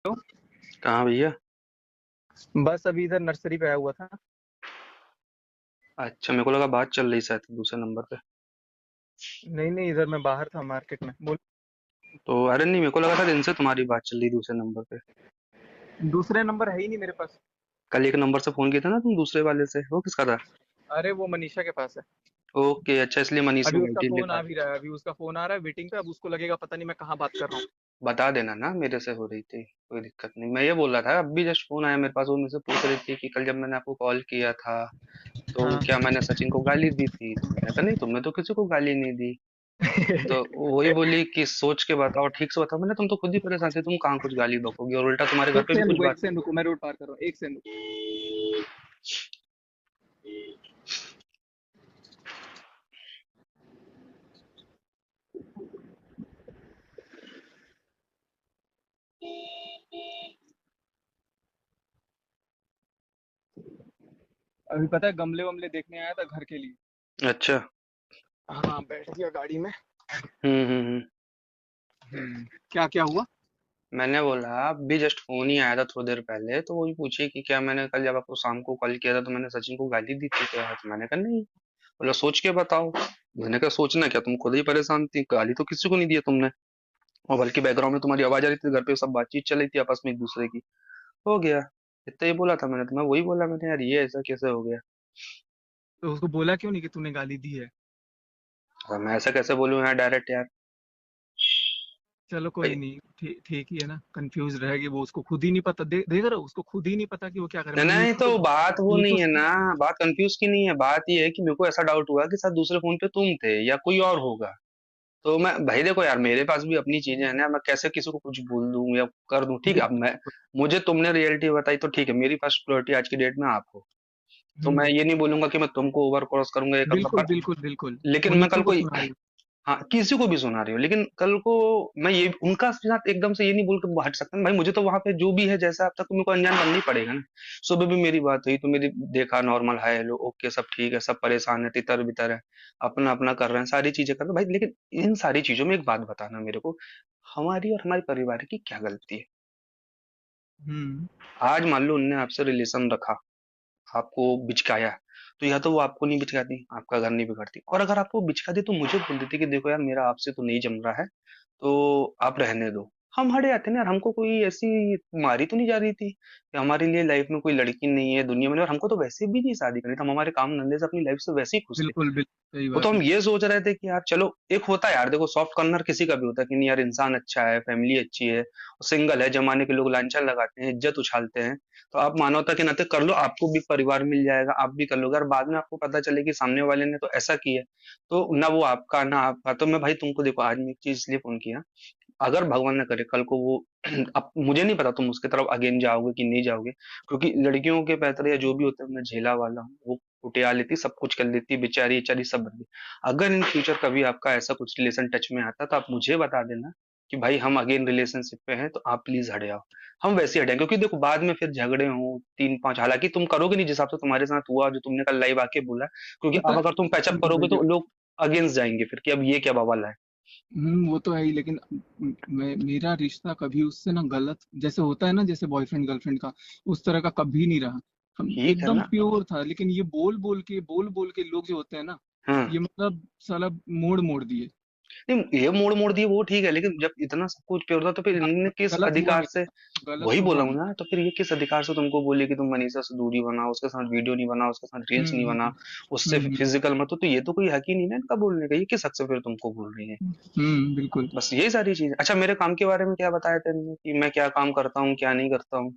तो कहाँ भैया? बस अभी इधर नर्सरी पे आया हुआ था। अच्छा, मेरे को लगा बात चल रही शायद दूसरे नंबर पे। नहीं नहीं, इधर मैं बाहर था मार्केट में। बोल। तो अरे नहीं, मेरे को लगा था इनसे तुम्हारी बात चल रही दूसरे नंबर पे। दूसरे नंबर है ही नहीं मेरे पास। कल एक नंबर से फोन किया था ना तुम दूसरे वाले से, वो किसका था? अरे वो मनीषा के पास है। ओके, अच्छा, इसलिए मनीष अभी में उसका बैठी ले फोन आ बात। भी रहा है, अभी उसका फोन आ रहा है वेटिंग पे। अब उसको लगेगा पता नहीं मैं कहाँ बात कर रहा हूँ। बता देना ना मेरे से हो रही थी, कोई दिक्कत नहीं। मैं ये बोल रहा था, अभी जस्ट फोन आया मेरे पास, वो मुझसे पूछ रही थी कि कल जब मैंने आपको कॉल किया था तो हाँ। क्या मैंने सचिन को गाली दी थी? तो मैंने कहा नहीं, तुमने तो किसी को गाली नहीं दी। तो वही बोली कि सोच के बताओ, ठीक से बताओ। मैंने तुम तो खुद ही परेशान थे, तुम कहाँ कुछ गाली बकोगी, और उल्टा तुम्हारे घर एक पे भी सेकंड कुछ रुको, बात। एक सेकंड रुको, मैं रोड पार कर रहा हूँ, एक सेकंड रुको। अभी पता है गमले वमले देखने आया था घर के लिए। अच्छा। हाँ, बैठ गया गाड़ी में। हम्म। क्या क्या हुआ? मैंने बोला अभी जस्ट फोन ही आया था थोड़ी देर पहले, तो वही पूछी कि क्या मैंने कल जब आपको शाम को कॉल किया था तो मैंने सचिन को गाली दी थी क्या? तो मैंने कहा नहीं। बोला सोच के बताओ। मैंने कहा सोचना क्या, तुम खुद ही परेशान थी, गाली तो किसी को नहीं दी है तुमने। और बल्कि बैकग्राउंड में तुम्हारी आवाज आ रही थी, घर पे सब बातचीत चल रही थी आपस में एक दूसरे की। हो गया। इतना ही बोला था मैंने, तो मैं वही बोला, मैंने यार ये ऐसा कैसे हो गया। तो उसको बोला क्यों नहीं कि तूने गाली दी है? और मैं ऐसा कैसे बोलूं यार डायरेक्ट यार। चलो कोई भाई नहीं, ठीक ठीक ही है ना। कंफ्यूज रहेगी वो, उसको खुद ही नहीं पता। देख रहे हो, उसको खुद ही नहीं पता कि वो क्या करे। मैं नहीं तो म्यूचुअल बात वो नहीं है म्यूचुअल ना। बात कंफ्यूज की नहीं है, बात ये है कि मेरे को ऐसा डाउट हुआ कि शायद दूसरे फोन पे तुम थे या कोई और होगा। तो मैं भाई देखो यार, मेरे पास भी अपनी चीजें हैं ना, मैं कैसे किसी को कुछ बोल दूं या कर दूं? ठीक है, अब मैं, मुझे तुमने रियलिटी बताई तो ठीक है, मेरी फर्स्ट प्रायोरिटी आज की डेट में आप हो। तो मैं हम्म। ये नहीं बोलूंगा कि मैं तुमको ओवर क्रॉस करूंगा ये करूंगा, बिल्कुल पर बिल्कुल बिल्कुल। लेकिन वो मैं कल नीतू को कोई, सुना रही। हाँ, किसी को भी सुना रही हो, लेकिन कल को मैं ये उनका साथ एकदम से ये नहीं बोल के हट सकता ना भाई। मुझे तो वहां पे जो भी है जैसा अब तक तो मेरे को अनजान बनना ही पड़ेगा ना। सुबह भी मेरी बात हुई तो मेरी देखा, नॉर्मल हाय हेलो ओके सब ठीक है, सब परेशान है, तितर बितर है, अपना अपना कर रहे हैं, सारी चीजें कर रहे हैं भाई। लेकिन इन सारी चीजों में एक बात बताना मेरे को, हमारी और हमारे परिवार की क्या गलती है? हम्म। आज मान लो उनने आपसे रिलेशन रखा, आपको बिचकाया, तो या तो वो आपको नहीं बिचकाती, आपका घर नहीं बिगड़ती, और अगर आपको बिचका दी तो मुझे बोल देती कि देखो यार मेरा आपसे तो नहीं जम रहा है, तो आप रहने दो। हम हट जाते ना यार, हमको कोई ऐसी मारी तो नहीं जा रही थी कि हमारे लिए लाइफ में कोई लड़की नहीं है दुनिया में, और हमको तो वैसे भी नहीं शादी करनी थी, हम हमारे काम धंधे से अपनी लाइफ से वैसे ही खुश थे। बिल्कुल बिल्कुल सही वो तो बात हम है। ये सोच रहे थे कि यार चलो, एक होता है यार, देखो सॉफ्ट कॉर्नर किसी का भी होता है कि नहीं यार इंसान अच्छा है, फैमिली अच्छी है, सिंगल है, जमाने के लोग लांछन लगाते हैं, इज्जत उछालते हैं, तो आप मानवता के नाते कर लो, आपको भी परिवार मिल जाएगा, आप भी कर लोगे, और बाद में आपको पता चले कि सामने वाले ने तो ऐसा किया, तो ना वो आपका ना आपका। तो मैं भाई तुमको देखो, आज मैं एक चीज इसलिए फोन किया, अगर भगवान ना करे कल को वो अब मुझे नहीं पता तुम उसके तरफ अगेन जाओगे कि नहीं जाओगे, क्योंकि लड़कियों के पैतरे या जो भी होते हैं मैं झेला वाला हूँ, वो कुटिया लेती, सब कुछ कर लेती, बेचारी बेचारी सब बंदी। अगर इन फ्यूचर कभी आपका ऐसा कुछ रिलेशन टच में आता तो आप मुझे बता देना कि भाई हम अगेन रिलेशनशिप पे हैं, तो आप प्लीज हट जाओ। हम वैसे ही हटेंगे, क्योंकि देखो बाद में फिर झगड़े हों तीन पांच, हालांकि तुम करोगे नहीं जिस हिसाब से तुम्हारे साथ हुआ, जो तुमने कल लाइव आके बोला, क्योंकि पता अब अगर तुम पैचअप है करोगे तो देखो। लोग अगेंस्ट जाएंगे फिर कि अब ये क्या बवाल है। वो तो है ही, लेकिन मेरा रिश्ता कभी उससे ना गलत जैसे होता है ना, जैसे बॉयफ्रेंड गर्लफ्रेंड का, उस तरह का कभी नहीं रहा। हम ठीक है एकदम ना। प्योर था। लेकिन ये बोल बोल के लोग जो होते हैं ना, हाँ। ये मतलब साला मोड़ मोड़ दिए। नहीं, ये मोड़ मोड़ दिए वो ठीक है, लेकिन जब इतना सब कुछ पे होता तो फिर इन्होंने किस गलत हुआ अधिकार मेरे से, साथ, गलत वही तो बोला हुआ हूँ मेरे ना, तो फिर ये किस अधिकार से तुमको बोले कि तुम मनीषा से दूरी बनाओ, उसके साथ वीडियो नहीं बनाओ, उसके साथ साथ। रील्स नहीं बनाओ, उससे फिजिकल मत हो, तो ये तो कोई हक ही नहीं ना इनका बोलने का, ये किस हक से फिर तुमको बोल रही है? बिल्कुल। बस यही सारी चीज। अच्छा, मेरे काम के बारे में क्या बताया था इन्होंने कि मैं क्या काम करता हूँ क्या नहीं करता हूँ?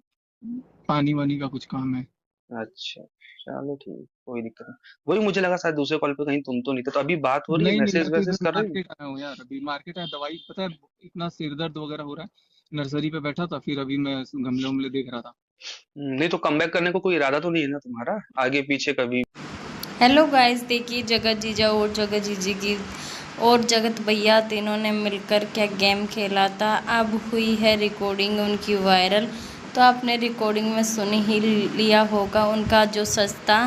पानी वानी का कुछ काम है। अच्छा, चलो ठीक, कोई दिक्कत नहीं। वही मुझे लगा शायद दूसरे कॉल पे कहीं तुम तो नहीं थे, तो अभी बात हो रही है, नहीं नहीं, मैसेज मैं तो वैसेज इधर कर रही हूँ। मार्केट आया हूँ यार। अभी मार्केट आया, दवाई पता है, इतना सिर दर्द वगैरह हो रहा है। नर्सरी पे बैठा था, फिर अभी मैं गमले उमले देख रहा था। नहीं तो कम बैक करने को कोई इरादा तो नहीं है ना तुम्हारा आगे पीछे कभी? हेलो गाइस, देखिए जगत जीजा और जगत जीजी की और जगत भैया तीनों ने मिलकर क्या गेम खेला था। अब हुई है रिकॉर्डिंग उनकी वायरल। तो आपने रिकॉर्डिंग में सुन ही लिया होगा उनका जो सच था।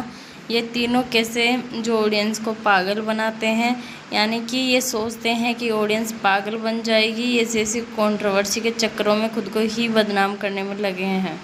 ये तीनों कैसे जो ऑडियंस को पागल बनाते हैं, यानी कि ये सोचते हैं कि ऑडियंस पागल बन जाएगी, ये ऐसी कंट्रोवर्सी के चक्करों में खुद को ही बदनाम करने में लगे हैं।